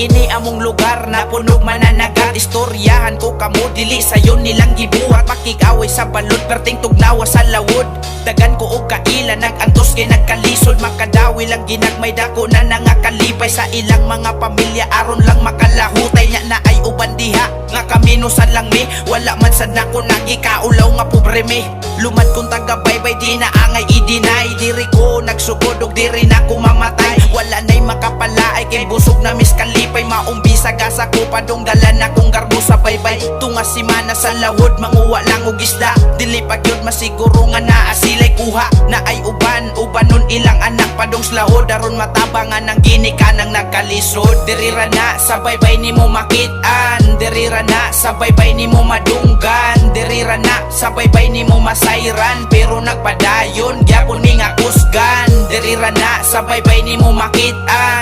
Kini among lugar na punog mananagat. Istoryahan ko kamo dili sayo nilang gibuhat. Makikaway sa balod perting tugnawa sa lawod. Dagan ko og kaila nagantos kay nagkalisod. Makadawi lang ginagmay dako na nangakalipay sa ilang mga pamilya aron lang makalahutay nya na ay uban diha nga kaminusan lang mi. Wala man sad nako nagikaulaw nga pobre mi. Lumad kong taga-baybay di na angay i-deny. Diri ko nagsugod og diri na ko mamatay. Wala na'y makapalaay kay busog na miskalipay. Maumbisa gasa ko padunggalan akong garbo sa baybay. Tunga simana sa lawod manguwa lang og isda. Dili pa gyud masiguro nga naa sila'y kuha na ay ubanon ilang anak padong slahod. Daron matabangan ng ginikanang nagkalisod. Dirira na sa baybay nimo makitaan. Dirira na sa baybay nimo madunggan. Dirira na sa baybay nimo masayran. Pero nagpadayon gyapon mi nga kusgan. Dirira na sa baybay nimo makitaan.